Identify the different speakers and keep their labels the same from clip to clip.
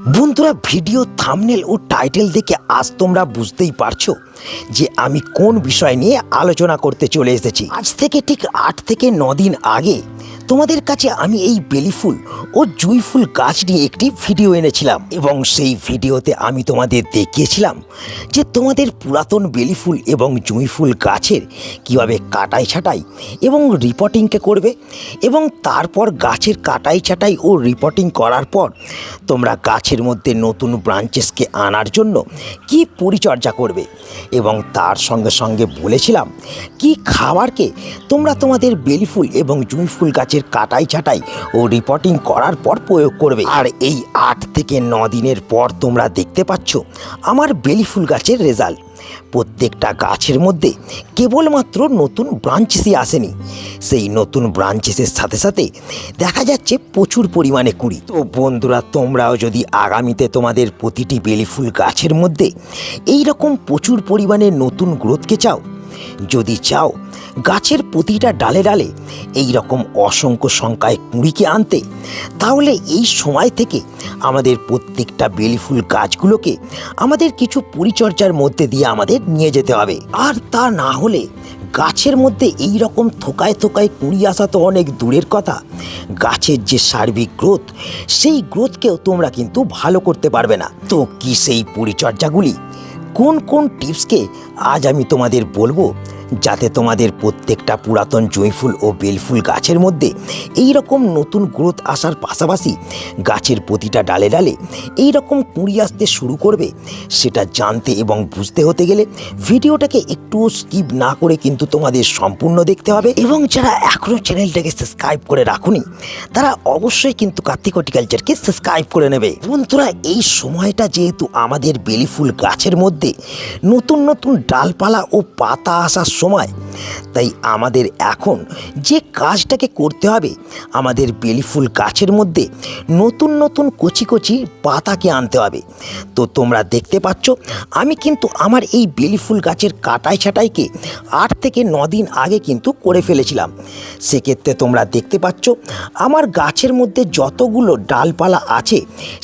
Speaker 1: বন্ধুরা, video thumbnail ও title দেখে আজ তোমরা বুঝতেই পারছো যে আমি কোন বিষয় নিয়ে আলোচনা করতে চলে এসেছি। আজ থেকে ঠিক 8 থেকে 9 দিন আগে তোমাদের কাছে আমি এই বেলি ফুল ও জুঁই ফুল গাছ নিয়ে একটি ভিডিও এনেছিলাম এবং সেই ভিডিওতে আমি তোমাদের দেখিয়েছিলাম যে তোমাদের পুরাতন বেলি ফুল এবং জুঁই ফুল গাছের কিভাবে কাটাই ছাঁটাই এবং রিপোর্টিংকে করবে এবং তারপর গাছের কাটাই ছাঁটাই ও রিপোর্টিং করার পর তোমরা গাছের মধ্যে নতুন ব্রাঞ্চেসকে আনার জন্য কি পরিচর্যা করবে এবং তার সঙ্গে সঙ্গে বলেছিলাম কি খাবারকে তোমরা তোমাদের বেলি ফুল এবং জুঁই ফুল গাছের কাটাই ছাঁটাই ও রিপোর্টিং করার পর প্রয়োগ করবে। আর এই 8 থেকে 9 দিনের পর তোমরা দেখতে পাচ্ছ আমার বেলি ফুল গাছের রেজাল্ট। প্রত্যেকটা গাছের মধ্যে কেবলমাত্র নতুন ব্রাঞ্চেসই আসেনি, সেই নতুন ব্রাঞ্চেসের সাথে সাথে দেখা যাচ্ছে প্রচুর পরিমাণে কুঁড়ি। তো বন্ধুরা, তোমরাও যদি আগামীতে তোমাদের প্রতিটি বেলি ফুল গাছের মধ্যে এই রকম প্রচুর পরিমাণে নতুন গ্রোথকে চাও, যদি চাও গাছের প্রতিটা ডালে ডালে এই রকম অসংখ্য সংখ্যায় কুঁড়িকে আনতে, তাহলে এই সময় থেকে আমাদের প্রত্যেকটা বেলি ফুল গাছগুলোকে আমাদের কিছু পরিচর্যার মধ্যে দিয়ে আমাদের নিয়ে যেতে হবে। আর তা না হলে গাছের মধ্যে এই রকম থোকায় থোকায় কুঁড়ি আসা তো অনেক দূরের কথা, গাছের যে সার্বিক গ্রোথ সেই গ্রোথকেও তোমরা কিন্তু ভালো করতে পারবে না। তো কি সেই পরিচর্যাগুলি, কোন কোন টিপসকে আজ আমি তোমাদের বলবো যাতে তোমাদের প্রত্যেকটা পুরাতন জুঁই ফুল ও বেল ফুল গাছের মধ্যে এই রকম নতুন গ্রোথ আসার পাশাপাশি গাছের প্রতিটা ডালে ডালে এই রকম কুঁড়ি আসতে শুরু করবে, সেটা জানতে এবং বুঝতে হতে গেলে ভিডিওটাকে একটুও স্কিপ না করে কিন্তু তোমাদের সম্পূর্ণ দেখতে হবে। এবং যারা এখনও চ্যানেলটাকে সাবস্ক্রাইব করে রাখুনি তারা অবশ্যই কিন্তু কার্তিক হর্টিকালচারকে সাবস্ক্রাইব করে নেবে। বন্ধুরা, এই সময়টা যেহেতু আমাদের বেলি ফুল গাছের মধ্যে নতুন নতুন ডালপালা ও পাতা আসার সময়, তাই আমাদের এখন যে কাজটাকে করতে হবে, আমাদের বেলি ফুল গাছের মধ্যে নতুন নতুন কচি কচি পাতাকে আনতে হবে। তো তোমরা দেখতে পাচ্ছ আমি কিন্তু আমার এই বেলি ফুল গাছের কাটাই ছাঁটাইকে 8 থেকে 9 দিন আগে কিন্তু করে ফেলেছিলাম। সেক্ষেত্রে তোমরা দেখতে পাচ্ছ আমার গাছের মধ্যে যতগুলো ডালপালা আছে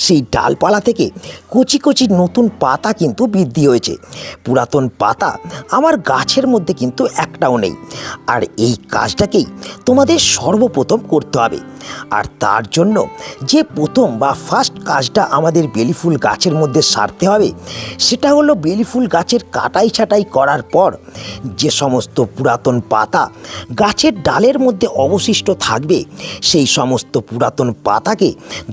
Speaker 1: সেই ডালপালা থেকে কচি কচি নতুন পাতা কিন্তু বৃদ্ধি হয়েছে। পুরাতন পাতা আমার গাছের মধ্যে কিন্তু একটাও নেই। আর এই কাজটাকেই তোমাদের সর্বপ্রথম করতে হবে। আর তার জন্য যে প্রথম বা ফার্স্ট কাজটা আমাদের বেলি ফুল গাছের মধ্যে সারতে হবে সেটা হলো বেলি ফুল গাছের কাটাই ছাঁটাই করার পর যে সমস্ত পুরাতন পাতা গাছের ডালের মধ্যে অবশিষ্ট থাকবে সেই সমস্ত পুরাতন পাতাকে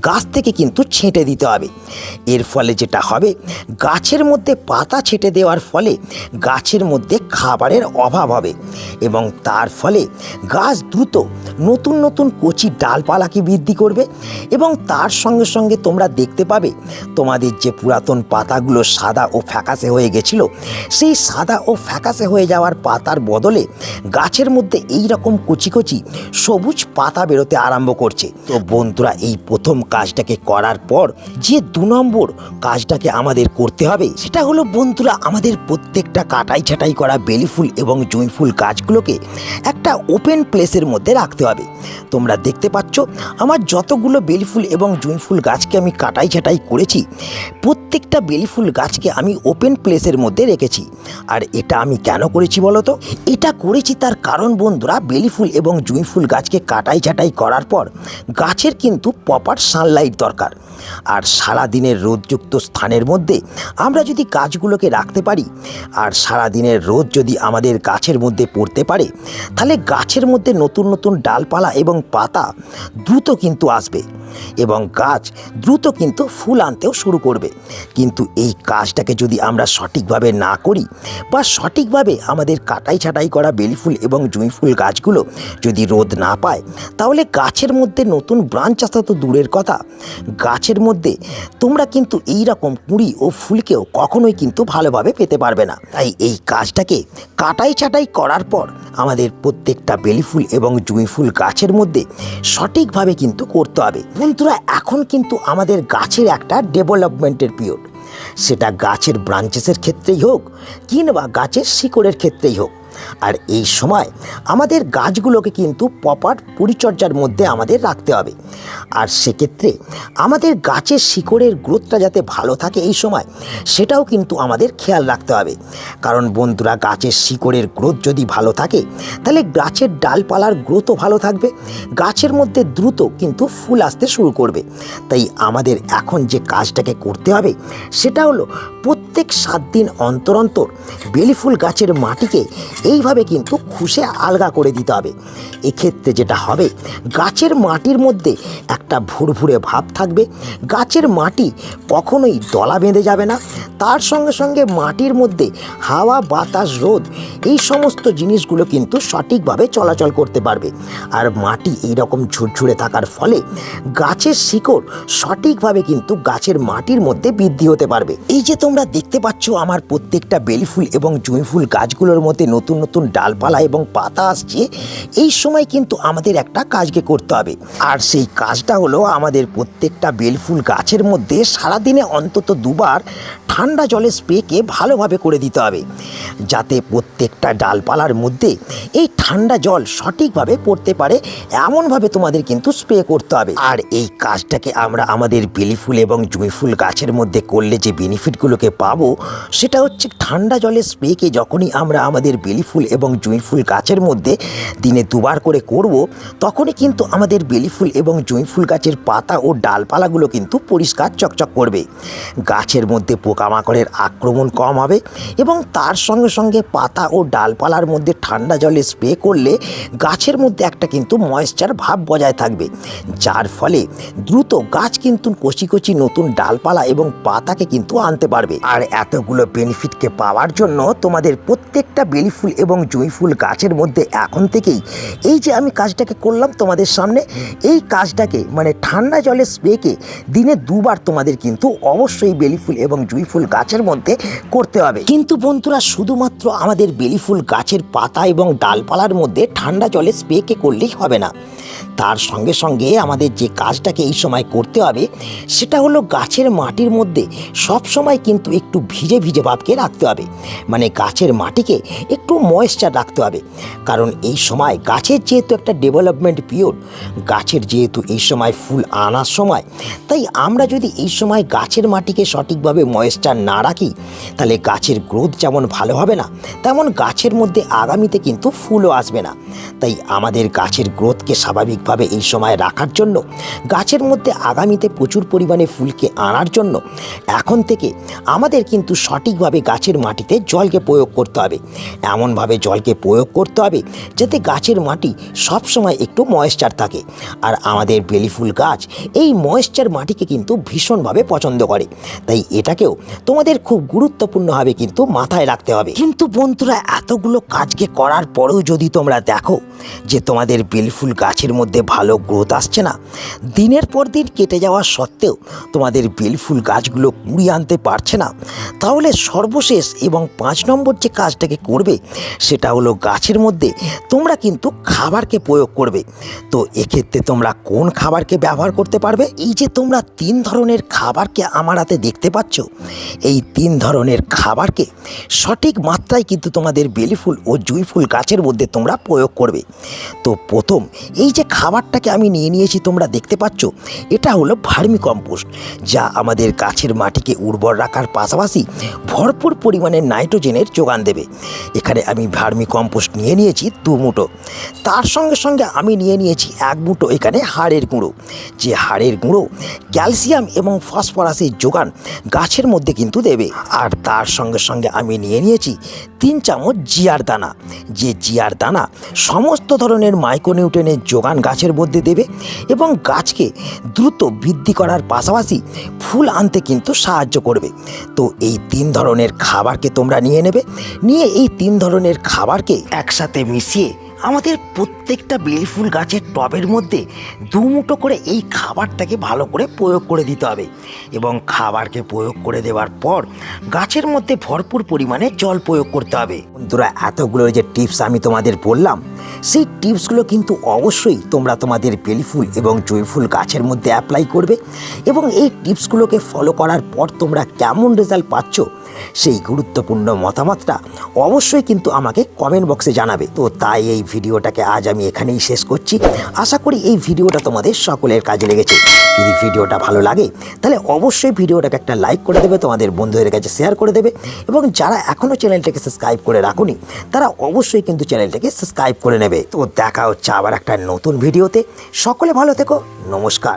Speaker 1: গাছ থেকে কিন্তু ছেঁটে দিতে হবে। এর ফলে যেটা হবে, গাছের মধ্যে পাতা ছেঁটে দেওয়ার ফলে গাছের মধ্যে খাবারের অভাব হবে এবং তার ফলে গাছ দ্রুত নতুন নতুন কচি ডালপালাকে বৃদ্ধি করবে। এবং তার সঙ্গে সঙ্গে তোমরা দেখতে পাবে তোমাদের যে পুরাতন পাতাগুলো সাদা ও ফ্যাকাশে হয়ে গেছিলো, সেই সাদা ও ফ্যাকাশে হয়ে যাওয়ার পাতার বদলে গাছের মধ্যে এই রকম কচি কচি সবুজ পাতা বেরোতে আরম্ভ করছে। তো বন্ধুরা, এই প্রথম কাজটাকে করার পর যে 2 নম্বর কাজটাকে আমাদের করতে হবে সেটা হলো বন্ধুরা, আমাদের প্রত্যেকটা কাটাই ছাঁটাই করা বেলি ফুল এবং জুঁই ফুল গাছগুলোকে একটা ওপেন প্লেসের মধ্যে রাখতে হবে। তোমরা দেখতে পাচ্ছ আমার যতগুলো বেলি ফুল এবং জুঁই ফুল গাছকে আমি কাটাই ছাঁটাই করেছি, প্রত্যেকটা বেলি ফুল গাছকে আমি ওপেন প্লেসের মধ্যে রেখেছি। আর এটা আমি কেন করেছি বলো তো? এটা করেছি তার কারণ বন্ধুরা, বেলি ফুল এবং জুঁই ফুল গাছকে কাটাই ছাঁটাই করার পর গাছের কিন্তু প্রপার সানলাইট দরকার। আর সারা দিনের রোদযুক্ত স্থানের মধ্যে আমরা যদি গাছগুলোকে রাখতে পারি আর সারা দিনের রোদ যদি আমাদের গাছের মধ্যে পড়তে পারে, তাহলে গাছের মধ্যে নতুন নতুন ডালপালা এবং পাতা দ্রুত কিন্তু আসবে এবং গাছ দ্রুত কিন্তু ফুল আনতেও শুরু করবে। কিন্তু এই কাজটাকে যদি আমরা সঠিকভাবে না করি বা সঠিকভাবে আমাদের কাটাই ছাঁটাই করা বেলি ফুল এবং জুঁই ফুল গাছগুলো যদি রোদ না পায়, তাহলে গাছের মধ্যে নতুন ব্রাঞ্চ আসা তো দূরের কথা, গাছের মধ্যে তোমরা কিন্তু এই রকম কুঁড়ি ও ফুলকেও কখনোই কিন্তু ভালোভাবে পেতে পারবে না। তাই এই কাজটাকে কাটাই ছাঁটাই করার পর আমাদের প্রত্যেকটা বেলি ফুল এবং জুঁই ফুল গাছের মধ্যে সঠিকভাবে কিন্তু করতে হবে। বন্ধুরা, এখন কিন্তু আমাদের গাছের একটা ডেভেলপমেন্টের পিরিয়ড, সেটা গাছের ব্রাঞ্চেসের ক্ষেত্রেই হোক কিংবা গাছের শিকড়ের ক্ষেত্রেই হোক। আর এই সময় আমাদের গাছগুলোকে কিন্তু প্রপার পরিচর্যার মধ্যে আমাদের রাখতে হবে। আর সেক্ষেত্রে আমাদের গাছের শিকড়ের গ্রোথটা যাতে ভালো থাকে এই সময়, সেটাও কিন্তু আমাদের খেয়াল রাখতে হবে। কারণ বন্ধুরা, গাছের শিকড়ের গ্রোথ যদি ভালো থাকে তাহলে গাছের ডালপালার গ্রোথও ভালো থাকবে, গাছের মধ্যে দ্রুত কিন্তু ফুল আসতে শুরু করবে। তাই আমাদের এখন যে কাজটাকে করতে হবে সেটা হলো প্রত্যেক 7 দিন অন্তর অন্তর বেলি ফুল গাছের মাটিকে এইভাবে কিন্তু খুশে আলগা করে দিতে হবে। এক্ষেত্রে যেটা হবে, গাছের মাটির মধ্যে একটা ভুরভুরে ভাব থাকবে, গাছের মাটি কখনোই দলা বেঁধে যাবে না, তার সঙ্গে সঙ্গে মাটির মধ্যে হাওয়া বাতাস রোদ এই সমস্ত জিনিসগুলো কিন্তু সঠিকভাবে চলাচল করতে পারবে। আর মাটি এইরকম ঝুরঝুরে থাকার ফলে গাছের শিকড় সঠিকভাবে কিন্তু গাছের মাটির মধ্যে বৃদ্ধি হতে পারবে। এই যে তোমরা দেখতে পাচ্ছ আমার প্রত্যেকটা বেলি ফুল এবং জুঁই ফুল গাছগুলোর মধ্যে নতুন নতুন ডালপালা এবং পাতা আসছে, এই সময় কিন্তু আমাদের একটা কাজকে করতে হবে। আর সেই কাজটা হলো আমাদের প্রত্যেকটা বেলি ফুল গাছের মধ্যে সারাদিনে অন্তত 2 বার ঠান্ডা জলের স্প্রেকে ভালোভাবে করে দিতে হবে, যাতে প্রত্যেকটা ডালপালার মধ্যে এই ঠান্ডা জল সঠিকভাবে পড়তে পারে, এমনভাবে তোমাদের কিন্তু স্প্রে করতে হবে। আর এই কাজটাকে আমরা আমাদের বেলি ফুল এবং জুঁই ফুল গাছের মধ্যে করলে যে বেনিফিটগুলোকে পাবো সেটা হচ্ছে, ঠান্ডা জলের স্প্রেকে যখনই আমরা আমাদের বেলি ফুল এবং জুঁই ফুল গাছের মধ্যে দিনে 2 বার করে করব, তখনই কিন্তু আমাদের বেলি ফুল এবং জুঁই ফুল গাছের পাতা ও ডালপালাগুলো কিন্তু পরিষ্কার চকচক করবে, গাছের মধ্যে পোকামাকড়ের আক্রমণ কম হবে এবং তার সঙ্গে সঙ্গে পাতা ও ডালপালার মধ্যে ঠান্ডা জলে স্প্রে করলে গাছের মধ্যে একটা কিন্তু ময়েশ্চার ভাব বজায় থাকবে, যার ফলে দ্রুত গাছ কিন্তু কচি কচি নতুন ডালপালা এবং পাতাকে কিন্তু আনতে পারবে। আর এতগুলো বেনিফিটকে পাওয়ার জন্য তোমাদের প্রত্যেকটা বেলি ফুল এবং জুঁই ফুল গাছের মধ্যে এখন থেকেই এই যে আমি কাজটাকে করলাম তোমাদের সামনে, এই কাজটাকে মানে ঠান্ডা জলের স্প্রেকে দিনে 2 বার তোমাদের কিন্তু অবশ্যই বেলি ফুল এবং জুঁই ফুল গাছের মধ্যে করতে হবে। কিন্তু বন্ধুরা, শুধুমাত্র আমাদের বেলি ফুল গাছের পাতা এবং ডালপালার মধ্যে ঠান্ডা জলে স্প্রেকে করলেই হবে না, তার সঙ্গে সঙ্গে আমাদের যে কাজটাকে এই সময় করতে হবে সেটা হলো গাছের মাটির মধ্যে সব সময় কিন্তু একটু ভিজে ভিজে ভাবকে রাখতে হবে, মানে গাছের মাটিকে একটু ময়েশ্চার রাখতে হবে। কারণ এই সময় গাছের যেহেতু একটা ডেভেলপমেন্ট পিরিয়ড, গাছের যেহেতু এই সময় ফুল আনার সময়, তাই আমরা যদি এই সময় গাছের মাটিকে সঠিকভাবে ময়েশ্চার না রাখি তাহলে গাছের গ্রোথ যেমন ভালো হবে না, তেমন গাছের মধ্যে আগামীতে কিন্তু ফুলও আসবে না। তাই আমাদের গাছের গ্রোথকে স্বাভাবিকভাবে এই সময় রাখার জন্য, গাছের মধ্যে আগামীতে প্রচুর পরিমাণে ফুলকে আনার জন্য এখন থেকে আমাদের কিন্তু সঠিকভাবে গাছের মাটিতে জলকে প্রয়োগ করতে হবে, এমনভাবে জলকে প্রয়োগ করতে হবে যাতে গাছের মাটি সব সময় একটু ময়েশ্চার থাকে। আর আমাদের বেলি ফুল গাছ এই ময়েশ্চার মাটিকে কিন্তু ভীষণভাবে পছন্দ করে, তাই এটাকেও তোমাদের খুব গুরুত্বপূর্ণভাবে কিন্তু মাথায় রাখতে হবে। কিন্তু বন্ধুরা, এতগুলো কাজকে করার পরেও যদি তোমরা দেখো যে তোমাদের বেলি ফুল গাছের মধ্যে ভালো গ্রোথ আসছে না, দিনের পর দিন কেটে যাওয়া সত্ত্বেও তোমাদের বেলি ফুল গাছগুলো কুঁড়ি আনতে পারছে না, তাহলে সর্বশেষ এবং 5 নম্বর যে কাজটাকে করবে সেটা হলো গাছের মধ্যে তোমরা কিন্তু খাবারকে প্রয়োগ করবে। তো এক্ষেত্রে তোমরা কোন খাবারকে ব্যবহার করতে পারবে? এই যে তোমরা 3 ধরনের খাবারকে আমার হাতে দেখতে পাচ্ছ, এই 3 ধরনের খাবারকে সঠিক মাত্রায় কিন্তু তোমাদের বেলি ফুল ও জুঁই ফুল গাছের মধ্যে তোমরা প্রয়োগ করবে। তো প্রথম এই যে খাবারটাকে আমি নিয়ে নিয়েছি তোমরা দেখতে পাচ্ছ, এটা হলো ভার্মি কম্পোস্ট, যা আমাদের গাছের মাটিকে উর্বর রাখার পাশাপাশি ভরপুর পরিমাণে নাইট্রোজেনের যোগান দেবে। এখানে আমি ভার্মি কম্পোস্ট নিয়ে নিয়েছি 2 মুঠো, তার সঙ্গে সঙ্গে আমি নিয়ে নিয়েছি 1 মুঠো এখানে হাড়ের গুঁড়ো, যে হাড়ের গুঁড়ো ক্যালসিয়াম এবং ফসফরাসের যোগান গাছের মধ্যে কিন্তু দেবে। আর তার সঙ্গে সঙ্গে আমি নিয়ে নিয়েছি 3 চামচ জিয়ার দানা, যে জিয়ার দানা সমস্ত ধরনের মাইক্রোনিউট্রিয়েন্টের যোগান গাছের মধ্যে দেবে এবং গাছকে দ্রুত বৃদ্ধি করার পাশাপাশি ফুল আনতে কিন্তু সাহায্য করবে। তো এই 3 ধরনের খাবারকে তোমরা নিয়ে নেবে, নিয়ে এই 3 ধরনের খাবারকে একসাথে মিশিয়ে আমাদের প্রত্যেকটা বেলি ফুল গাছের টবের মধ্যে 2 মুঠো করে এই খাবারটাকে ভালো করে প্রয়োগ করে দিতে হবে এবং খাবারকে প্রয়োগ করে দেওয়ার পর গাছের মধ্যে ভরপুর পরিমাণে জল প্রয়োগ করতে হবে। বন্ধুরা, এতগুলো যে টিপস আমি তোমাদের বললাম, সেই টিপসগুলো কিন্তু অবশ্যই তোমরা তোমাদের বেলি ফুল এবং জুঁই ফুল গাছের মধ্যে অ্যাপ্লাই করবে এবং এই টিপসগুলোকে ফলো করার পর তোমরা কেমন রেজাল্ট পাচ্ছ সেই গুরুত্বপূর্ণ মতামতটা অবশ্যই কিন্তু আমাকে কমেন্ট বক্সে জানাবে। তো তাই এই ভিডিওটাকে আজ আমি এখানেই শেষ করছি। আশা করি এই ভিডিওটা তোমাদের সকলের কাজে লেগেছে। যদি ভিডিওটা ভালো লাগে তাহলে অবশ্যই ভিডিওটাকে একটা লাইক করে দেবে, তোমাদের বন্ধুদের কাছে শেয়ার করে দেবে, এবং যারা এখনও চ্যানেলটাকে সাবস্ক্রাইব করে রাখোনি তারা অবশ্যই কিন্তু চ্যানেলটাকে সাবস্ক্রাইব করে নেবে। তো দেখা হচ্ছে আবার একটা নতুন ভিডিওতে। সকলে ভালো থেকো, নমস্কার।